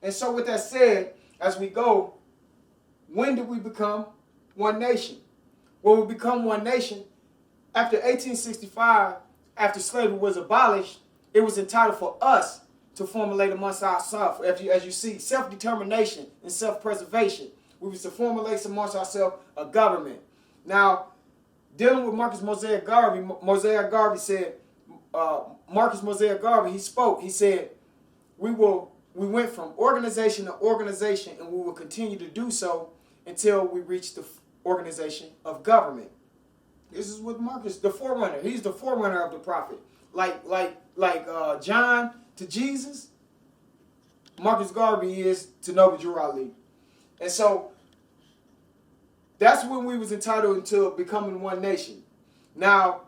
And so with that said, as we go, when did we become one nation? Well, we become one nation after 1865, after slavery was abolished. It was entitled for us to formulate amongst ourselves, as you see, self-determination and self-preservation. We was to formulate amongst ourselves a government. Now, dealing with Marcus Mosiah Garvey said, Marcus Mosiah Garvey, he spoke, he said, we went from organization to organization, and we will continue to do so until we reach the organization of government. This is what Marcus, the forerunner, he's the forerunner of the prophet. Like John to Jesus, Marcus Garvey is to Noble Drew Ali. And so that's when we was entitled to becoming one nation. Now,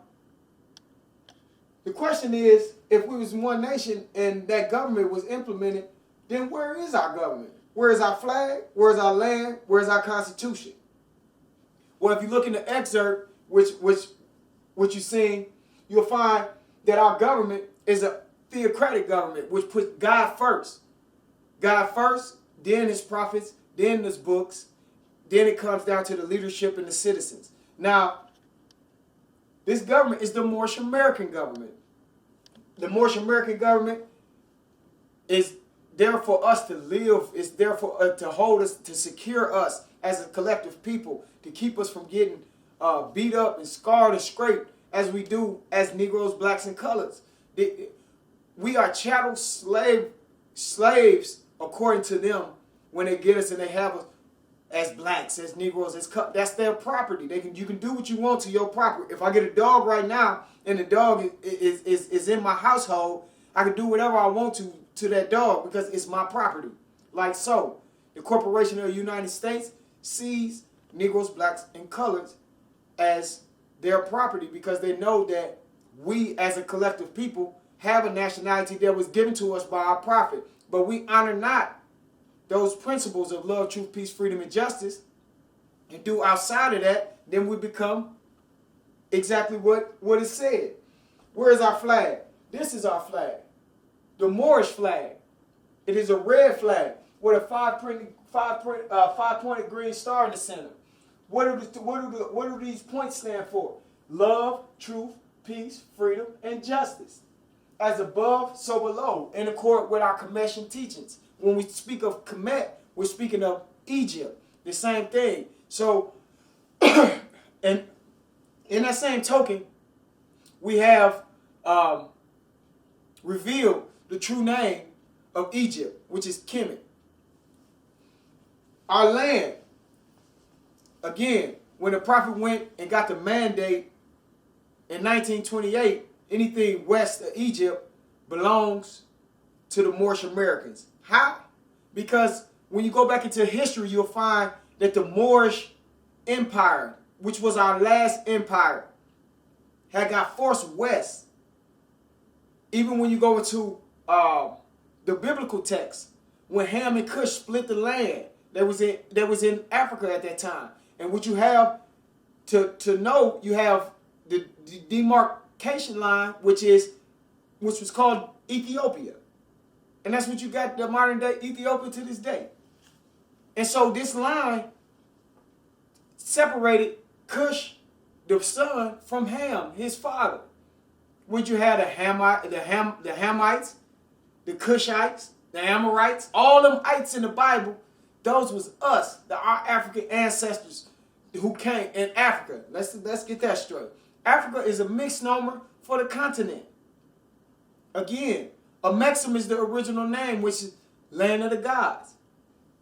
the question is, if we was one nation and that government was implemented, then where is our government? Where is our flag? Where is our land? Where is our constitution? Well, if you look in the excerpt, which you seen, you'll find that our government is a theocratic government, which puts God first. God first, then his prophets, then his books, then it comes down to the leadership and the citizens. Now, this government is the Moorish American government. The Moorish American government is there for us to live, is there for to hold us, to secure us as a collective people, to keep us from getting beat up and scarred and scraped as we do as Negroes, blacks, and colors. We are chattel slaves according to them when they get us and they have us as blacks, as Negroes, that's their property. You can do what you want to your property. If I get a dog right now and the dog is in my household, I can do whatever I want to that dog because it's my property. Like so, the Corporation of the United States sees Negroes, blacks, and colors as their property because they know that we as a collective people have a nationality that was given to us by our prophet. But we honor not those principles of love, truth, peace, freedom, and justice, and do outside of that, then we become exactly what is said. Where is our flag? This is our flag. The Moorish flag. It is a red flag with a five-pointed green star in the center. What do these points stand for? Love, truth, peace, freedom, and justice. As above, so below, in accord with our Commission teachings. When we speak of Kemet, we're speaking of Egypt. The same thing. So, and in that same token, we have revealed the true name of Egypt, which is Kemet. Our land, again, when the prophet went and got the mandate in 1928, anything west of Egypt belongs to the Moorish Americans. How? Because when you go back into history, you'll find that the Moorish Empire, which was our last empire, had got forced west. Even when you go into the biblical text, when Ham and Cush split the land that was in Africa at that time. And what you have to know, you have the demarcation line, which was called Ethiopia. And that's what you got, the modern day Ethiopia to this day. And so this line separated Cush, the son, from Ham, his father. Which you had the Hamites, the Cushites, the Amorites, all them ites in the Bible. Those was us, our African ancestors who came in Africa. Let's get that straight. Africa is a misnomer for the continent. Again, Amexem is the original name, which is land of the gods.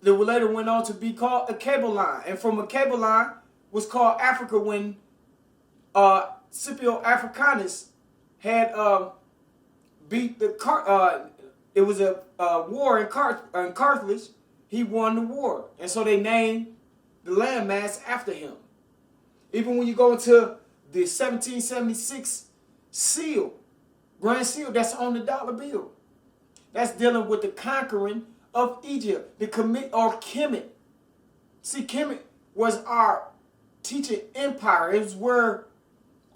That later went on to be called a cable line. And from a cable line was called Africa when Scipio Africanus had beat it was a war in Carthage. He won the war. And so they named the landmass after him. Even when you go into the 1776 seal, Grand Seal, that's on the dollar bill. That's dealing with the conquering of Egypt, the Kemet. See, Kemet was our teaching empire. It was where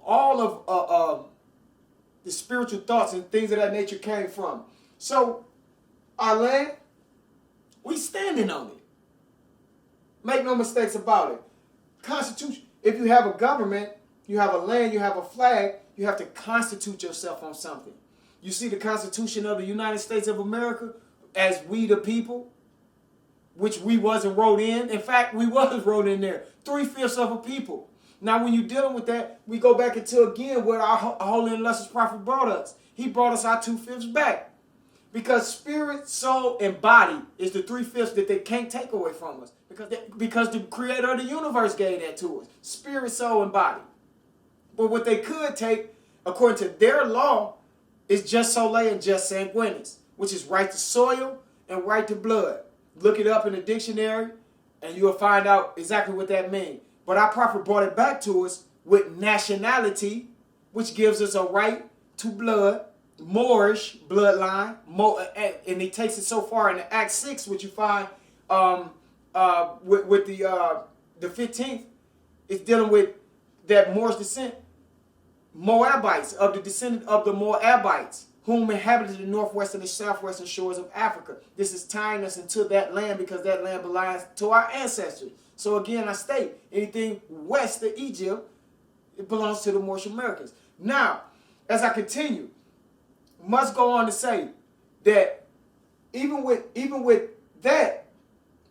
all of the spiritual thoughts and things of that nature came from. So, our land, We standing on it. Make no mistakes about it. Constitution. If you have a government, you have a land, you have a flag, you have to constitute yourself on something. You see the Constitution of the United States of America as we the people, which we wasn't wrote in. In fact, we was wrote in there. 3/5 of a people. Now, when you're dealing with that, we go back into, again, what our holy and illustrious prophet brought us. He brought us our 2/5 back. Because spirit, soul, and body is the 3/5 that they can't take away from us. Because the creator of the universe gave that to us. Spirit, soul, and body. But what they could take, according to their law, is just soleil and just sanguinis, which is right to soil and right to blood. Look it up in the dictionary, and you'll find out exactly what that means. But our prophet brought it back to us with nationality, which gives us a right to blood, Moorish bloodline, and he takes it so far in the Acts 6, which you find with the 15th, is dealing with that Moorish descent, Moabites, of the descendant of the Moabites, whom inhabited the northwestern and southwestern shores of Africa. This is tying us into that land because that land belongs to our ancestors. So again, I state, anything west of Egypt, it belongs to the Moorish Americans. Now, as I continue, must go on to say that even with that,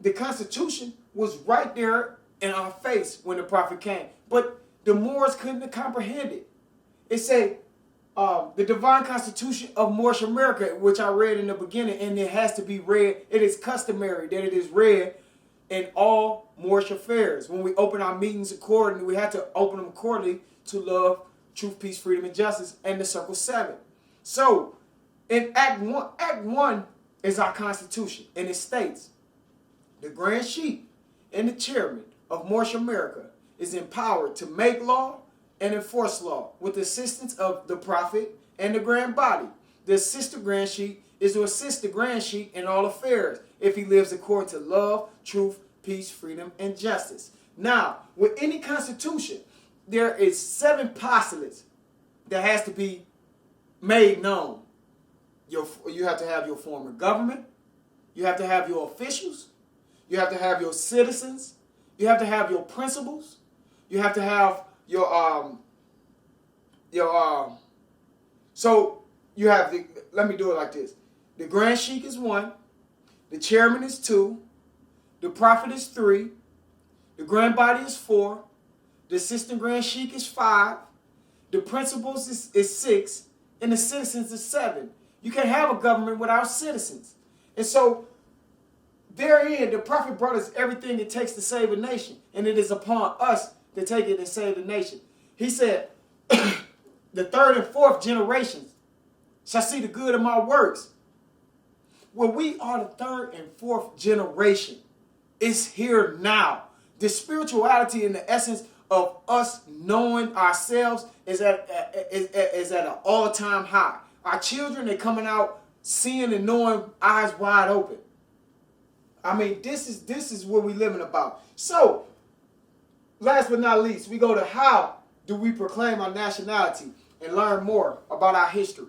the Constitution was right there in our face when the prophet came. But the Moors couldn't comprehend it. It said the divine constitution of Moorish America, which I read in the beginning, and it has to be read. It is customary that it is read in all Moorish affairs. When we open our meetings accordingly, we have to open them accordingly to love, truth, peace, freedom, and justice, and the circle 7. So, in Act 1 is our Constitution, and it states, the Grand Sheik and the Chairman of Moorish America is empowered to make law and enforce law with the assistance of the Prophet and the Grand Body. The Assistant Grand Sheik is to assist the Grand Sheik in all affairs if he lives according to love, truth, peace, freedom, and justice. Now, with any constitution, there is 7 postulates that has to be made known. You have to have your form of government. You have to have your officials. You have to have your citizens. You have to have your principles. You have to have so you have let me do it like this. The Grand Sheik is 1. The Chairman is 2. The Prophet is 3. The Grand Body is 4. The Assistant Grand Sheik is 5. The Principals is 6. And the citizens is 7. You can't have a government without citizens. And so therein, the prophet brought us everything it takes to save a nation. And it is upon us to take it and save the nation. He said, the 3rd and 4th generations shall see the good of my works. Well, we are the 3rd and 4th generation. It's here now. The spirituality and the essence of us knowing ourselves is at an all-time high. Our children, they're coming out seeing and knowing, eyes wide open. I mean, this is what we're living about. So, last but not least, we go to how do we proclaim our nationality and learn more about our history.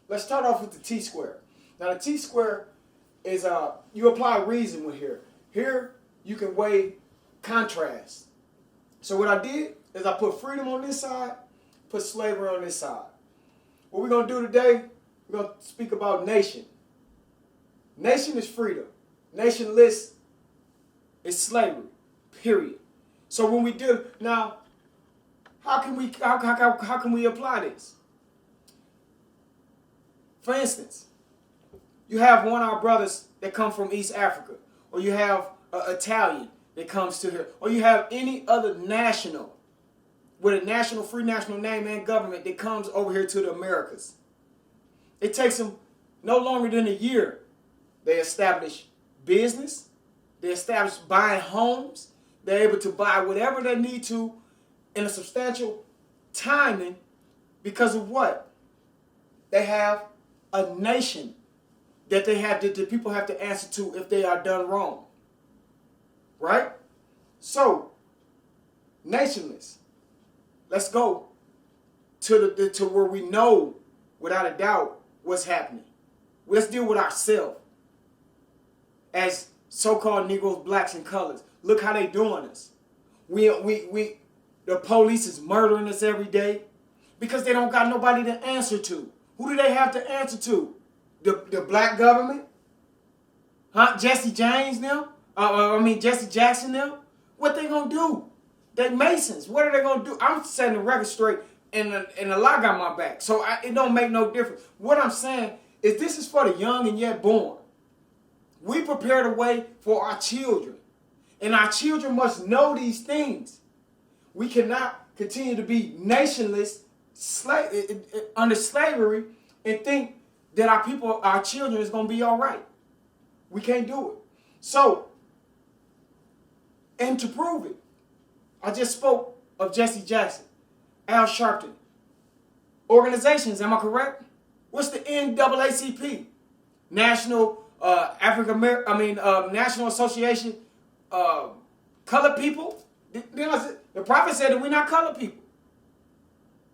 Let's start off with the T-square. Now, the T-square is, you apply reason with here. Here, you can weigh contrast. So what I did is I put freedom on this side, put slavery on this side. What we're going to do today, we're going to speak about nation. Nation is freedom. Nationless is slavery, period. So when we do, now, how can we apply this? For instance, you have one of our brothers that come from East Africa, or you have an Italian that comes to here, or you have any other national with a national, free national name and government that comes over here to the Americas. It takes them no longer than a year. They establish business. They establish buying homes. They're able to buy whatever they need to in a substantial timing because of what? They have a nation that the people have to answer to if they are done wrong. Right? So, nationless. Let's go to where we know without a doubt what's happening. Let's deal with ourselves. As so-called Negroes, blacks, and colors. Look how they doing us. The police is murdering us every day because they don't got nobody to answer to. Who do they have to answer to? The black government? Huh? Jesse James now? Jesse Jackson now? What they gonna do? They Masons. What are they gonna do? I'm setting the record straight, and the law got my back. So it don't make no difference. What I'm saying is this is for the young and yet born. We prepare the way for our children. And our children must know these things. We cannot continue to be nationless under slavery and think that our children is going to be all right. We can't do it. So, and to prove it, I just spoke of Jesse Jackson, Al Sharpton. Organizations, am I correct? What's the NAACP? National National Association Colored People. The prophet said that we're not colored people.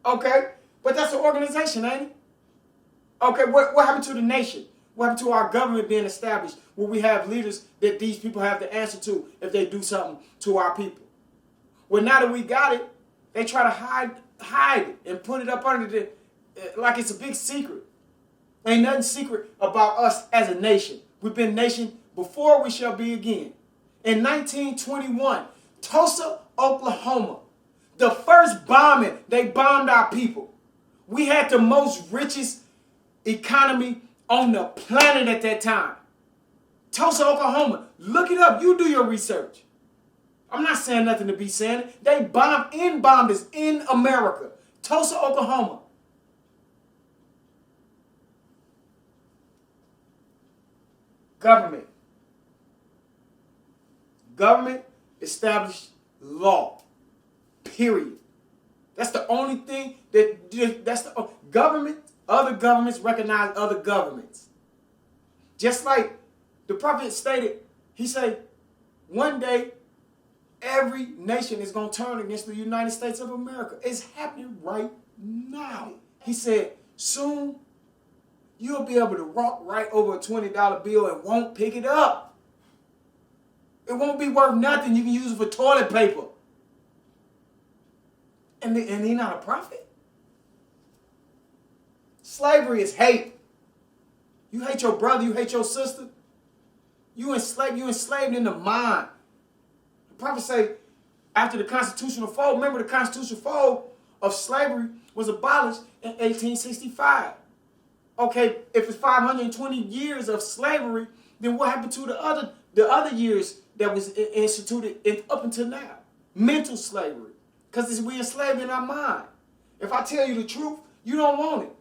Okay, but that's an organization, ain't it? Okay, what happened to the nation? What happened to our government being established where we have leaders that these people have to answer to if they do something to our people? Well, now that we got it, they try to hide it and put it up under like it's a big secret. Ain't nothing secret about us as a nation. We've been a nation before, we shall be again. In 1921, Tulsa, Oklahoma, the first bombing, they bombed our people. We had the most richest economy on the planet at that time. Tulsa, Oklahoma, look it up. You do your research. I'm not saying nothing to be saying it. They bombed us in America. Tulsa, Oklahoma. Government. Government established law. Period. That's the only thing that's the government. Other governments recognize other governments. Just like the prophet stated, he said, one day every nation is going to turn against the United States of America. It's happening right now. He said, soon you'll be able to walk right over a $20 bill and won't pick it up. It won't be worth nothing. You can use it for toilet paper. And he's not a prophet. Slavery is hate. You hate your brother, you hate your sister. You enslaved in the mind. The prophet say, after the constitutional fold, remember the constitutional fold of slavery was abolished in 1865. Okay, if it's 520 years of slavery, then what happened to the other years that was instituted up until now? Mental slavery. Because we enslaved in our mind. If I tell you the truth, you don't want it.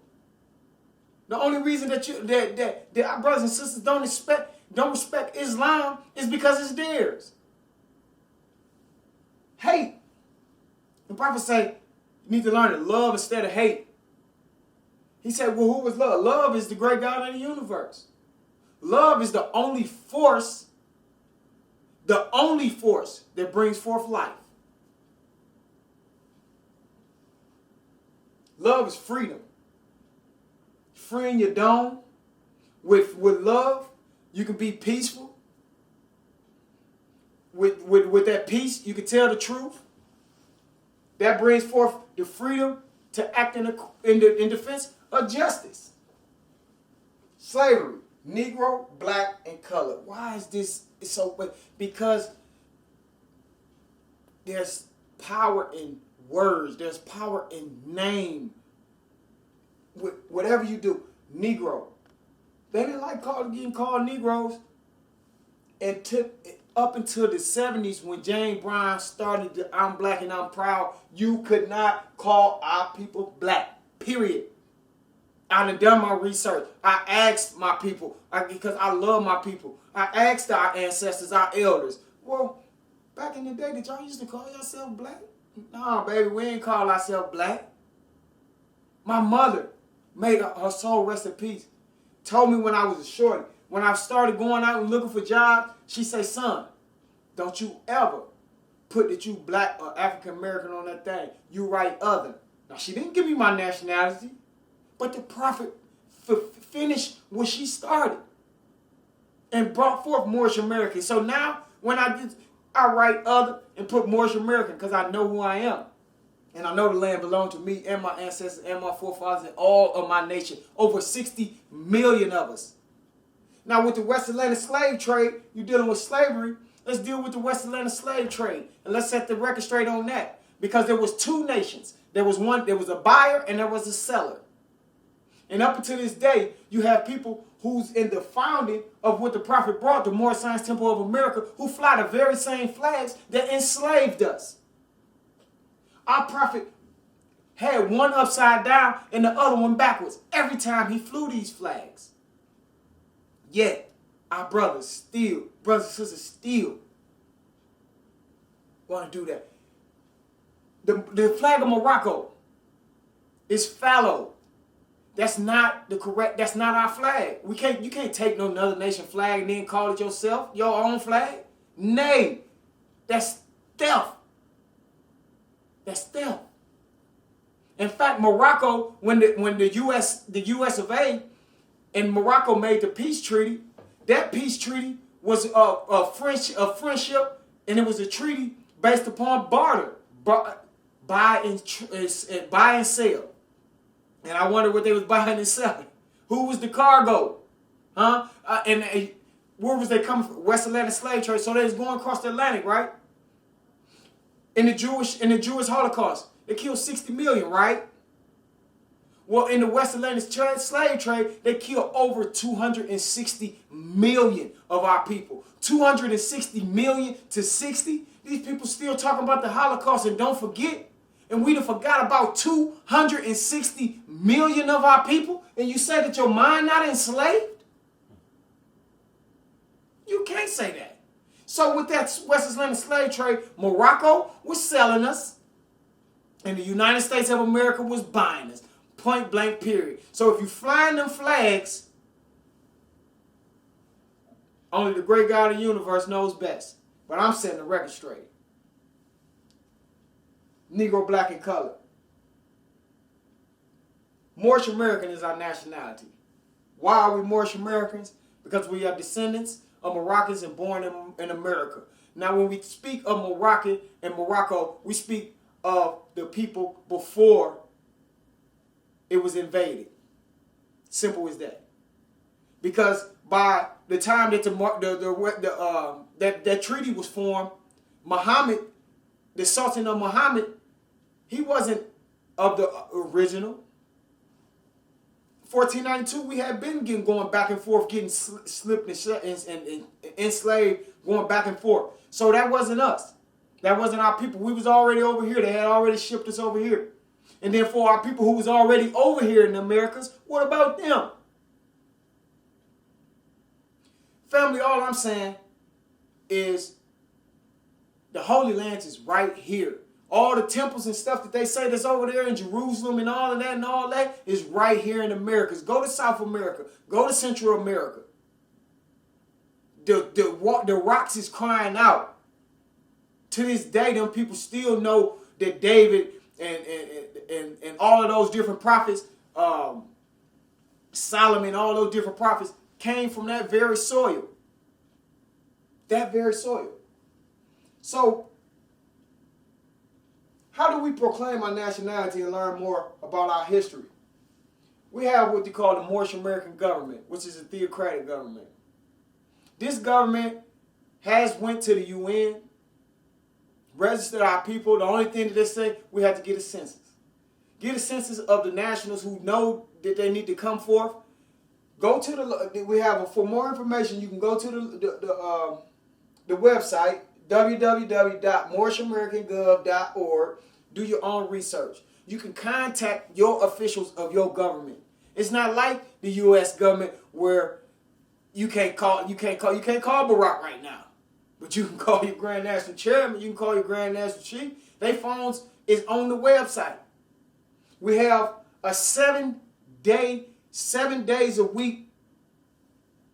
The only reason that our brothers and sisters don't respect Islam is because it's theirs. Hate. The prophet say you need to learn to love instead of hate. He said, well, who is love? Love is the great God of the universe. Love is the only force that brings forth life. Love is freedom. Freeing your dome. With love, you can be peaceful. With that peace, you can tell the truth. That brings forth the freedom to act in defense of justice. Slavery, Negro, black, and color. Why is this so? Because there's power in words. There's power in name. Whatever you do, Negro. They didn't like getting called Negroes up until the 70s when James Brown started the I'm Black and I'm Proud. You could not call our people black, period. I done my research. I asked my people, because I love my people. I asked our ancestors, our elders. Well, back in the day, did y'all used to call yourself black? No, baby, we ain't call ourselves black. My mother, made her soul rest in peace, told me when I was a shorty, when I started going out and looking for jobs, she say, son, don't you ever put that you black or African American on that thing. You write other. Now, she didn't give me my nationality, but the prophet finished what she started. and brought forth Moorish American. So now when I write other and put Moorish American because I know who I am. And I know the land belonged to me and my ancestors and my forefathers and all of my nation. Over 60 million of us. Now with the West Atlantic slave trade, you're dealing with slavery. Let's deal with the West Atlantic slave trade. And let's set the record straight on that. Because there was two nations. There was a buyer and there was a seller. And up until this day, you have people who's in the founding of what the prophet brought, the Moorish Science Temple of America, who fly the very same flags that enslaved us. Our prophet had one upside down and the other one backwards every time he flew these flags. Yet, our brothers and sisters still want to do that. The flag of Morocco is fallow. That's not our flag. You can't take no other nation flag and then call it yourself, your own flag. Nay, that's theft. That's theft. In fact, Morocco, when the US of A and Morocco made the peace treaty, that peace treaty was a friendship, and it was a treaty based upon barter, buy and sell. And I wonder what they was buying and selling. Who was the cargo? And where was they coming from? West Atlantic slave trade. So they was going across the Atlantic, right? In the Jewish Holocaust, they killed 60 million, right? Well, in the West Atlantic slave trade, they killed over 260 million of our people. 260 million to 60. These people still talking about the Holocaust, and don't forget. And we done forgot about 260 million of our people, and you say that your mind not enslaved? You can't say that. So with that West Atlantic slave trade, Morocco was selling us, and the United States of America was buying us. Point blank period. So if you flying them flags, only the great God of the universe knows best. But I'm setting the record straight. Negro, black, and color. Moorish American is our nationality. Why are we Moorish Americans? Because we are descendants of Moroccans and born in America. Now, when we speak of Moroccan and Morocco, we speak of the people before it was invaded. Simple as that. Because by the time that that treaty was formed, Muhammad, the Sultan of Muhammad, he wasn't of the original. 1492, we had been going back and forth, getting slipped and enslaved, going back and forth. So that wasn't us. That wasn't our people. We was already over here. They had already shipped us over here. And then for our people who was already over here in the Americas, what about them? Family, all I'm saying is the Holy Land is right here. All the temples and stuff that they say that's over there in Jerusalem and all that is right here in the Americas. Go to South America. Go to Central America. The rocks is crying out. To this day, them people still know that David and all of those different prophets, Solomon, all those different prophets came from that very soil. That very soil. So, how do we proclaim our nationality and learn more about our history? We have what they call the Moorish American government, which is a theocratic government. This government has went to the UN, registered our people. The only thing that they say, we have to get a census. Get a census of the nationals who know that they need to come forth. Go to for more information, you can go to the website, www.moorishamericangov.org. Do your own research. You can contact your officials of your government. It's not like the U.S. government where you can't call Barack right now, but you can call your Grand National Chairman. You can call your Grand National Chief. Their phones is on the website. We have a 7 days a week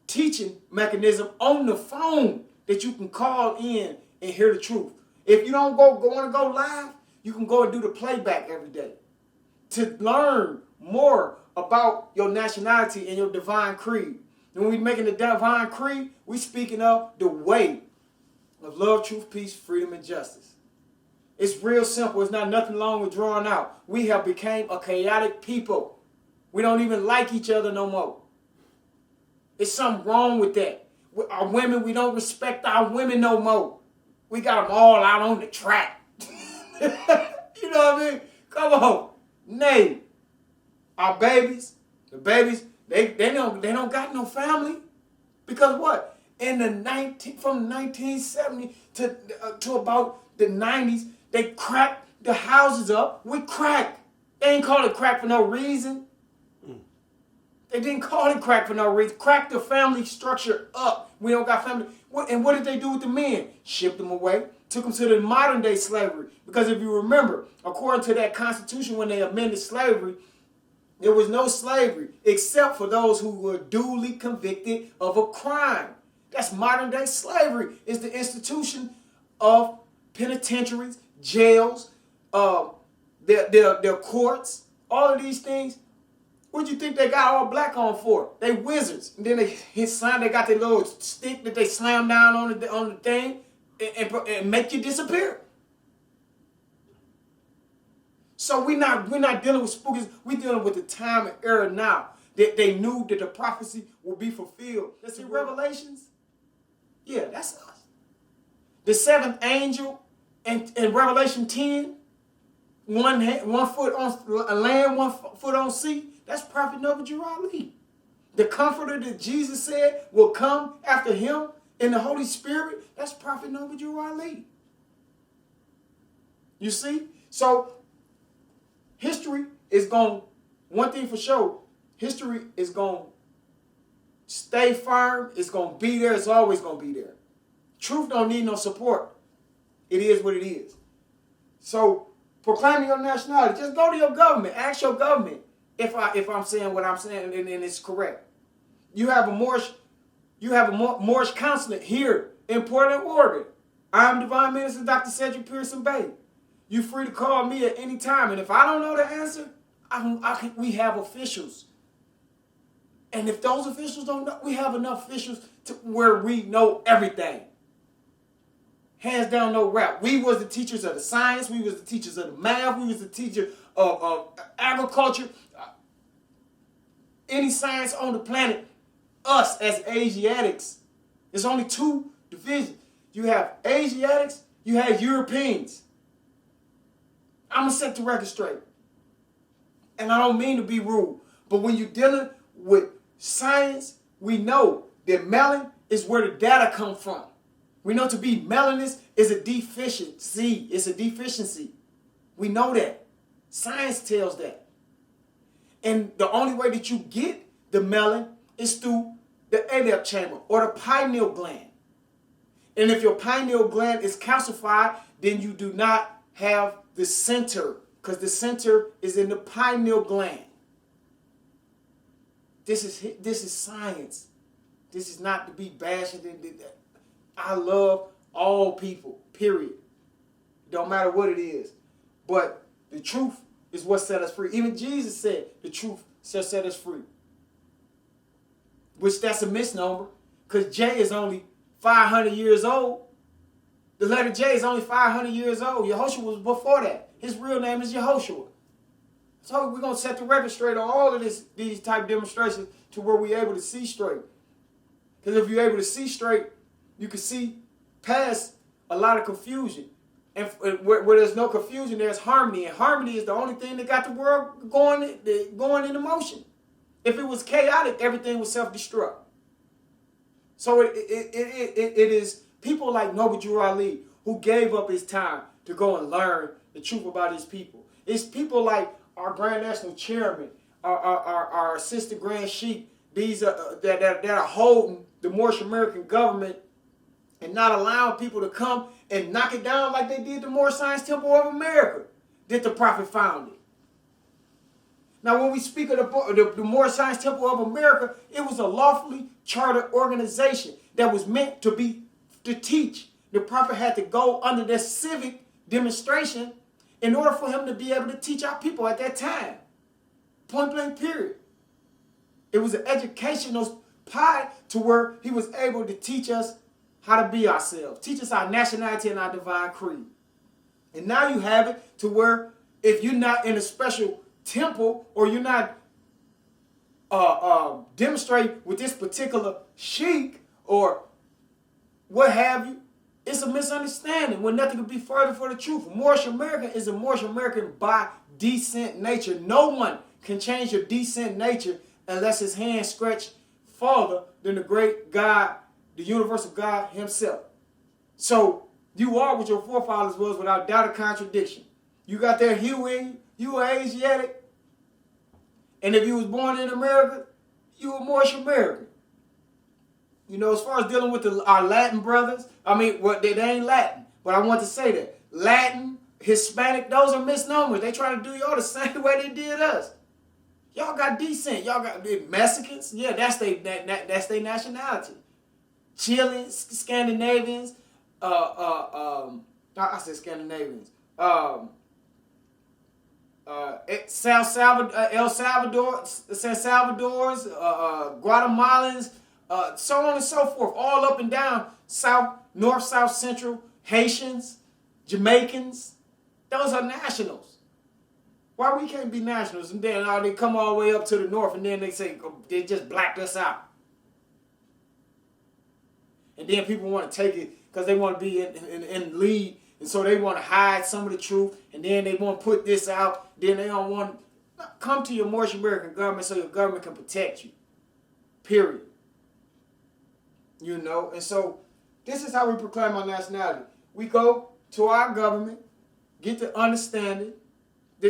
teaching mechanism on the phone that you can call in and hear the truth. If you don't want to go live, you can go and do the playback every day to learn more about your nationality and your divine creed. When we making the divine creed, we speaking of the way of love, truth, peace, freedom, and justice. It's real simple. It's not nothing long with drawn out. We have become a chaotic people. We don't even like each other no more. There's something wrong with that. Our women, we don't respect our women no more. We got them all out on the track. You know what I mean? Come on. Nay. Our babies, the babies, they don't got no family. Because what? From 1970 to about the 90s, they cracked the houses up with crack. They ain't call it crack for no reason. They didn't call it crack for no reason. Crack the family structure up. We don't got family. And what did they do with the men? Shipped them away. Took them to the modern day slavery. Because if you remember, according to that Constitution, when they amended slavery, there was no slavery except for those who were duly convicted of a crime. That's modern day slavery. It's the institution of penitentiaries, jails, their courts, all of these things. What do you think they got all black on for? They wizards. And then they got their little stick that they slam down on the thing and make you disappear. So we're not dealing with spookies. We're dealing with the time and era now. That they knew that the prophecy will be fulfilled. That's in Revelations. Yeah, that's us. The seventh angel in Revelation 10, one foot on land, 1 foot on sea. That's Prophet Noble. The comforter that Jesus said will come after him in the Holy Spirit. That's Prophet Noble. You see? So history is going, one thing for sure, history is going to stay firm. It's going to be there. It's always going to be there. Truth don't need no support. It is what it is. So proclaiming your nationality, just go to your government. Ask your government if I'm saying what I'm saying and it's correct. You have a Moorish consulate here in Portland, Oregon. I'm Divine Minister Dr. Cedric Pearson Bay. You're free to call me at any time. And if I don't know the answer, we have officials. And if those officials don't know, we have enough officials to where we know everything. Hands down, no rap. We was the teachers of the science. We was the teachers of the math. We was the teacher of agriculture. Any science on the planet, us as Asiatics, there's only two divisions. You have Asiatics, you have Europeans. I'm going to set the record straight. And I don't mean to be rude, but when you're dealing with science, we know that melanin is where the data come from. We know to be melanist is a deficiency. It's a deficiency. We know that. Science tells that. And the only way that you get the melanin is through the adap chamber or the pineal gland. And if your pineal gland is calcified, then you do not have the center, because the center is in the pineal gland. This is science. This is not to be bashing. I love all people, period. Don't matter what it is. But the truth is what set us free. Even Jesus said the truth shall set us free. Which that's a misnomer, because J is only 500 years old. The letter J is only 500 years old. Yehoshua was before that. His real name is Yehoshua. So we're going to set the record straight on all of these type of demonstrations to where we're able to see straight. Because if you're able to see straight, you can see past a lot of confusion. And where there's no confusion, there's harmony. And harmony is the only thing that got the world going into motion. If it was chaotic, everything would self-destruct. So it is people like Noble Drew Ali who gave up his time to go and learn the truth about his people. It's people like our Grand National Chairman, our Assistant Grand Sheik, these that are holding the Moorish American government and not allowing people to come and knock it down like they did the Moorish Science Temple of America that the Prophet founded. Now, when we speak of the Moorish Science Temple of America, it was a lawfully chartered organization that was meant to teach. The Prophet had to go under their civic demonstration in order for him to be able to teach our people at that time. Point blank, period. It was an educational pie to where he was able to teach us how to be ourselves, teach us our nationality and our divine creed. And now you have it to where if you're not in a special temple or you're not demonstrating with this particular sheik or what have you, it's a misunderstanding when nothing could be further for the truth. Moorish American is a Moorish American by decent nature. No one can change your decent nature unless his hand stretched farther than the great God, the universal God himself. So you are what your forefathers was without doubt or contradiction. You got that hue in you. You are Asiatic. And if you was born in America, you were Moorish American. You know, as far as dealing with our Latin brothers, I mean, they ain't Latin, but I want to say that. Latin, Hispanic, those are misnomers. They try to do y'all the same way they did us. Y'all got decent. Y'all got Mexicans. Yeah, that's their nationality. Chileans, Scandinavians, I said Scandinavians. El Salvador, San Salvador's, Guatemalans, so on and so forth, all up and down, south, north, south, central, Haitians, Jamaicans, those are nationals. Why we can't be nationals? And then they come all the way up to the north and then they say, they just blacked us out. And then people want to take it because they want to be in the lead. And so they want to hide some of the truth. And then they want to put this out. Then they don't want to come to your Moorish American government so your government can protect you. Period. You know? And so this is how we proclaim our nationality. We go to our government, get to understand it,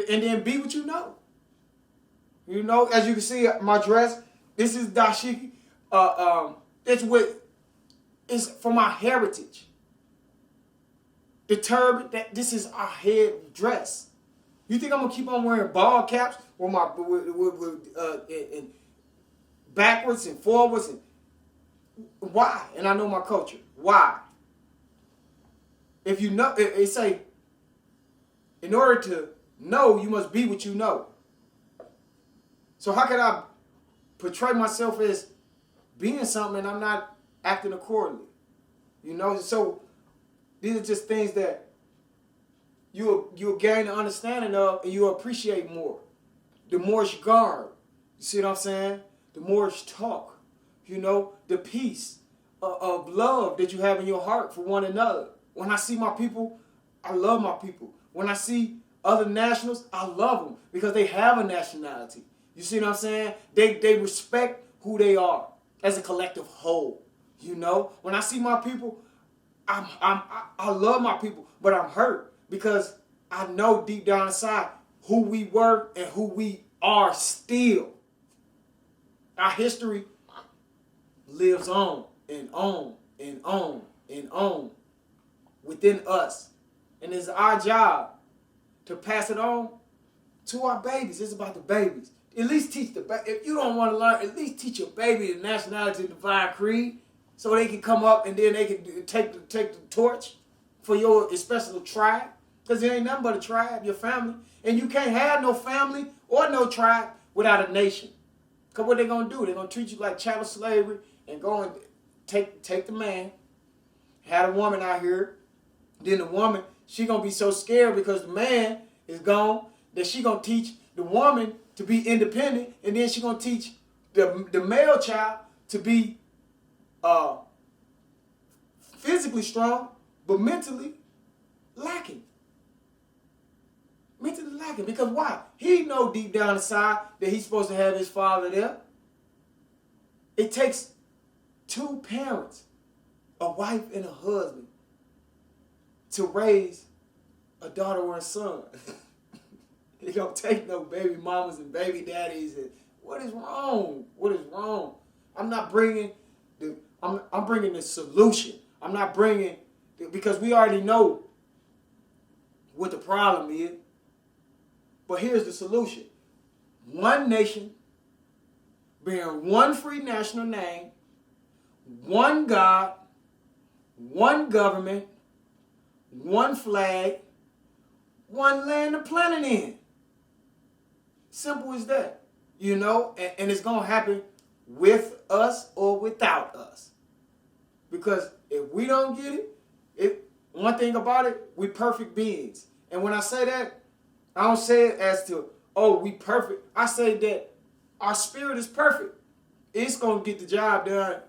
and then be what you know. You know, as you can see, my dress, this is dashiki. It's from our heritage. The turban, this is our head dress. You think I'm gonna keep on wearing ball caps with my and backwards and forwards? And why? And I know my culture. Why? If you know, they say, in order to know, you must be what you know. So how can I portray myself as being something and I'm not acting accordingly? You know, so these are just things that you'll gain an understanding of and you'll appreciate more. The Moorish garb, you see what I'm saying? The Moorish talk, you know, the peace of love that you have in your heart for one another. When I see my people, I love my people. When I see other nationals, I love them because they have a nationality. You see what I'm saying? They respect who they are as a collective whole. You know, when I see my people, I love my people, but I'm hurt because I know deep down inside who we were and who we are still. Our history lives on and on and on and on within us. And it's our job to pass it on to our babies. It's about the babies. At least teach if you don't want to learn, at least teach your baby the nationality of the divine creed so they can come up and then they can take the torch for your especially tribe. Because it ain't nothing but a tribe, your family. And you can't have no family or no tribe without a nation. Because what they're going to do, they're going to treat you like chattel slavery and go and take the man. Had a woman out here. Then the woman, she going to be so scared because the man is gone that she going to teach the woman to be independent. And then she going to teach the male child to be physically strong, but mentally lacking. Mentally lacking. Because why? He know deep down inside that he's supposed to have his father there. It takes two parents, a wife and a husband, to raise a daughter or a son. It don't take no baby mamas and baby daddies. And what is wrong? What is wrong? I'm not bringing I'm bringing the solution. I'm not bringing, because we already know what the problem is. But here's the solution. One nation, bearing one free national name, one God, one government, one flag, one land to plant it in. Simple as that. You know, and it's going to happen with us or without us. Because if we don't get it, one thing about it, we perfect beings. And when I say that, I don't say it as to, oh, we perfect. I say that our spirit is perfect. It's going to get the job done,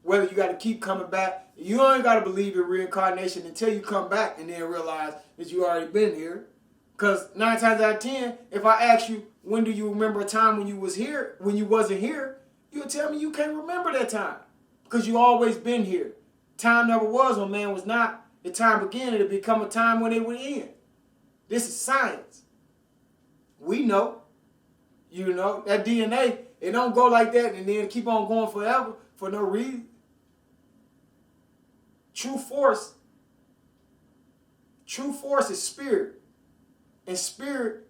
whether you got to keep coming back. You ain't got to believe in reincarnation until you come back and then realize that you already been here. Because 9 times out of 10, if I ask you, when do you remember a time when you was here, when you wasn't here, you'll tell me you can't remember that time. Because you always been here. Time never was when man was not. The time began, it'll become a time when it would end. This is science. We know. You know, that DNA, it don't go like that and then keep on going forever for no reason. True force is spirit. And spirit,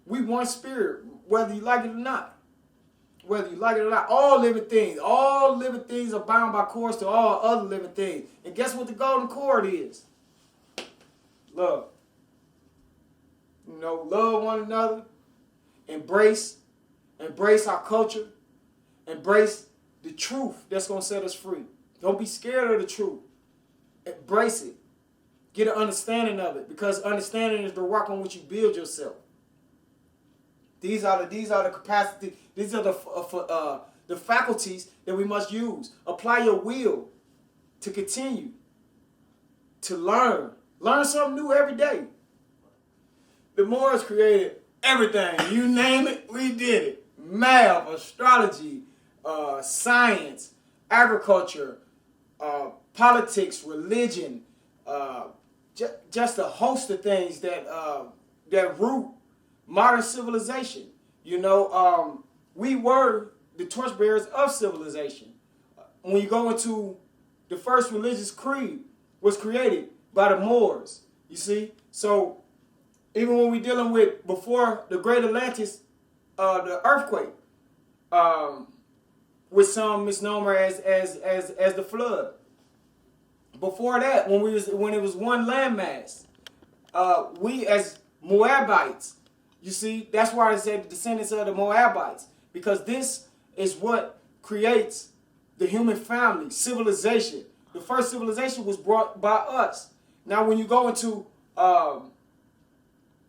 we want spirit, whether you like it or not. Whether you like it or not, all living things are bound by cords to all other living things. And guess what the golden cord is? Love. You know, love one another. Embrace our culture. Embrace the truth that's going to set us free. Don't be scared of the truth. Embrace it. Get an understanding of it, because understanding is the rock on which you build yourself. These are the capacity. These are the faculties that we must use. Apply your will to continue to learn. Learn something new every day. The Moors created everything. You name it, we did it. Math, astrology, science, agriculture, politics, religion, just a host of things that root modern civilization. You know, we were the torchbearers of civilization. When you go into the first religious creed was created by the Moors, you see? So even when we're dealing with, before the Great Atlantis, the earthquake, with some misnomer as the flood. Before that, when it was one landmass, we as Moabites, you see, that's why I said the descendants of the Moabites, because this is what creates the human family, civilization. The first civilization was brought by us. Now, when you go into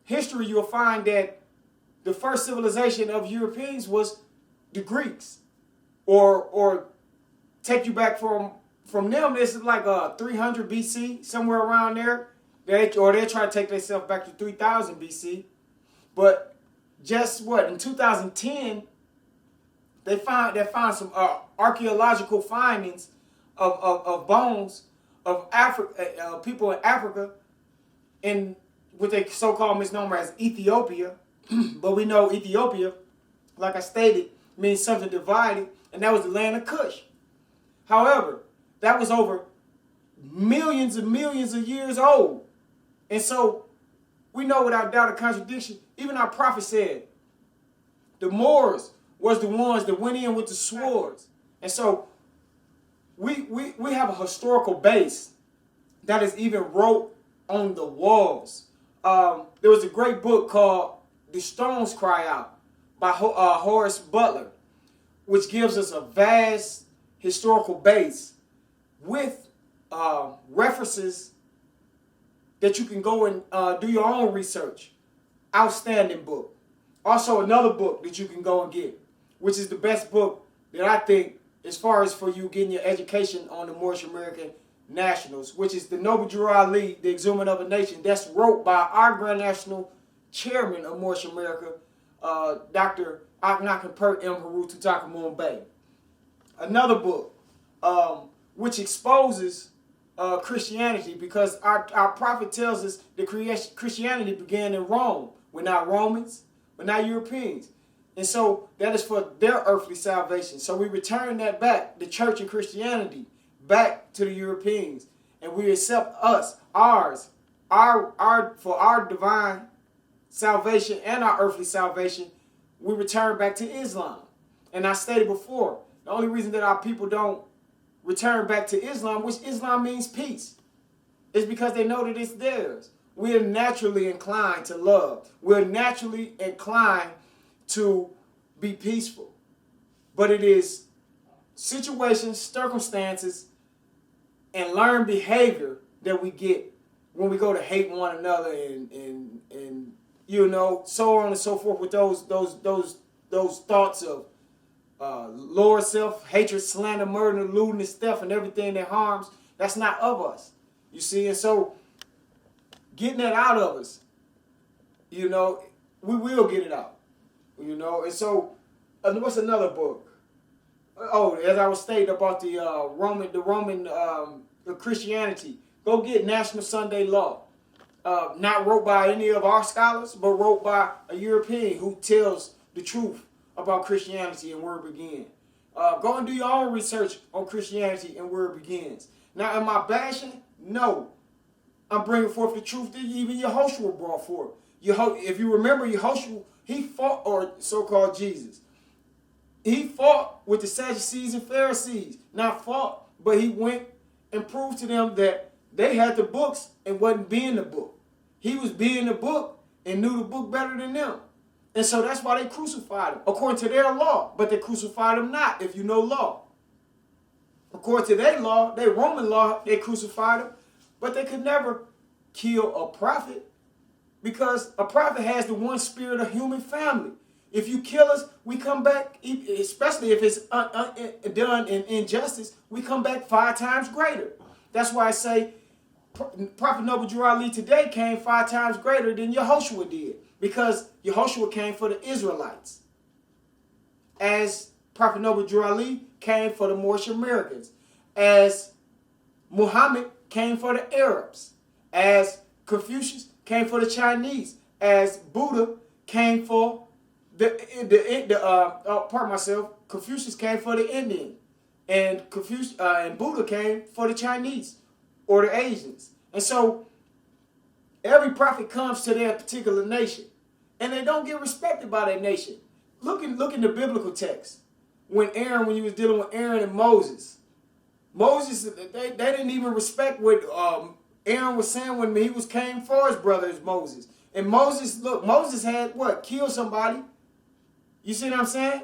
history, you'll find that the first civilization of Europeans was the Greeks, or take you back from them. This is like 300 BC, somewhere around there. They try to take themselves back to 3000 BC. But just what, in 2010, they found some archaeological findings of bones of people in Africa, in what they so-called misnomer as Ethiopia. But we know Ethiopia, like I stated, means something divided, and that was the land of Cush. However, that was over millions and millions of years old. And so we know without doubt or contradiction, even our prophet said, the Moors was the ones that went in with the swords. And so we have a historical base that is even wrote on the walls. There was a great book called The Stones Cry Out by Horace Butler, which gives us a vast historical base with references that you can go and do your own research. Outstanding book. Also another book that you can go and get, which is the best book that I think as far as for you getting your education on the Moorish American nationals, which is the Noble Drew Ali, The Exhuming of a Nation. That's wrote by our Grand National Chairman of Moorish America, Dr. Akhenaten Pert M. Haru Tutankhamun Bey. Another book which exposes Christianity, because our prophet tells us that Christianity began in Rome. We're not Romans, we're not Europeans. And so that is for their earthly salvation. So we return that back, the church and Christianity, back to the Europeans. And we accept for our divine salvation and our earthly salvation, we return back to Islam. And I stated before, the only reason that our people don't return back to Islam, which Islam means peace, is because they know that it's theirs. We are naturally inclined to love. We're naturally inclined to be peaceful. But it is situations, circumstances, and learned behavior that we get when we go to hate one another and you know, so on and so forth with those thoughts of lower self, hatred, slander, murder, looting, and theft, and everything that harms. That's not of us. You see, and so getting that out of us, you know, we will get it out. You know, and so what's another book? Oh, as I was stating about the Roman Christianity, go get National Sunday Law. Not wrote by any of our scholars, but wrote by a European who tells the truth about Christianity and where it began. Go and do your own research on Christianity and where it begins. Now, am I bashing? No. I'm bringing forth the truth that even Yehoshua brought forth. If you remember Yehoshua, he fought, or so-called Jesus, he fought with the Sadducees and Pharisees. Not fought, but he went and proved to them that they had the books and wasn't being the book. He was being the book and knew the book better than them. And so that's why they crucified him, according to their law. But they crucified him not, if you know law. According to their law, their Roman law, they crucified him. But they could never kill a prophet, because a prophet has the one spirit of human family. If you kill us, we come back, especially if it's done in injustice, we come back 5 times greater. That's why I say Prophet Noble Drew Ali today came 5 times greater than Yehoshua did, because Yehoshua came for the Israelites, as Prophet Noble Drew Ali came for the Moorish Americans, as Muhammad came for the Arabs, as Confucius came for the Chinese, as Buddha came for Confucius came for the Indian, and and Buddha came for the Chinese or the Asians. And so every prophet comes to their particular nation, and they don't get respected by their nation. Look in the biblical text. When you was dealing with Aaron and Moses, they didn't even respect what Aaron was saying when he came for his brothers Moses. And Moses had what? Killed somebody. You see what I'm saying?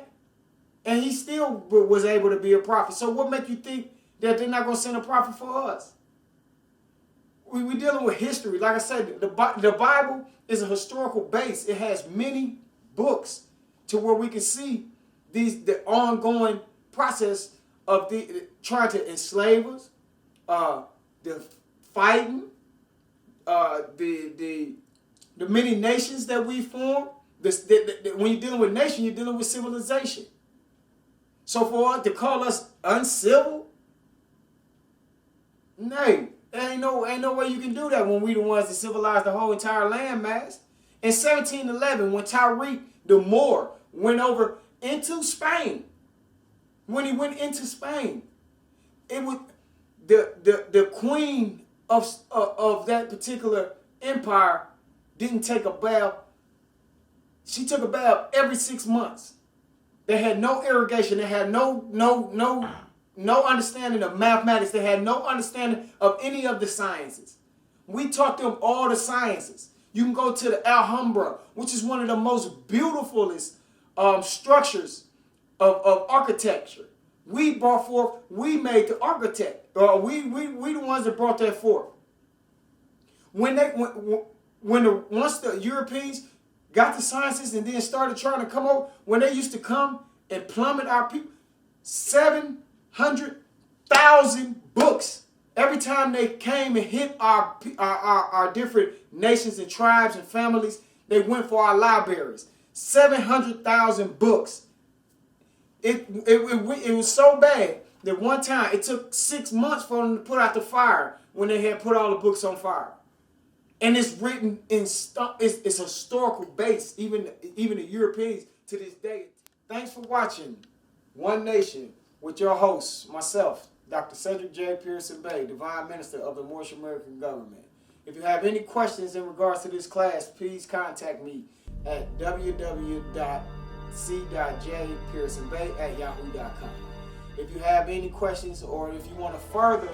And he still was able to be a prophet. So what make you think that they're not going to send a prophet for us? We're dealing with history. Like I said, the Bible is a historical base. It has many books to where we can see the ongoing process of trying to enslave us, the fighting, the many nations that we form. When you're dealing with nation, you're dealing with civilization. So for to call us uncivil, nay, there ain't no way you can do that when we the ones that civilized the whole entire landmass. In 1711, when Tariq the Moor went over into Spain, when he went into Spain, it was the queen of that particular empire didn't take a bath. She took a bath every 6 months. They had no irrigation. They had no understanding of mathematics. They had no understanding of any of the sciences. We taught them all the sciences. You can go to the Alhambra, which is one of the most beautifulest structures of architecture. We made the architect. We the ones that brought that forth. Once the Europeans got the sciences and then started trying to come over, when they used to come and plummet our people, 700,000 books. Every time they came and hit our different nations and tribes and families, they went for our libraries. 700,000 books. It was so bad that one time it took 6 months for them to put out the fire when they had put all the books on fire. And it's written in it's a historical base, even the Europeans to this day. Thanks for watching One Nation with your host, myself, Dr. Cedric J. Pearson Bay, Divine Minister of the Moorish American Government. If you have any questions in regards to this class, please contact me at www.c.jpearsonbay@yahoo.com. If you have any questions, or if you want to further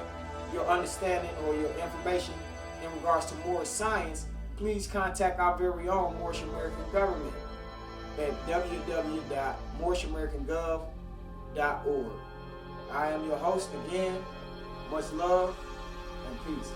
your understanding or your information in regards to Moorish science, please contact our very own Moorish American Government at www.moorishamericangov.org. I am your host again. Much love and peace.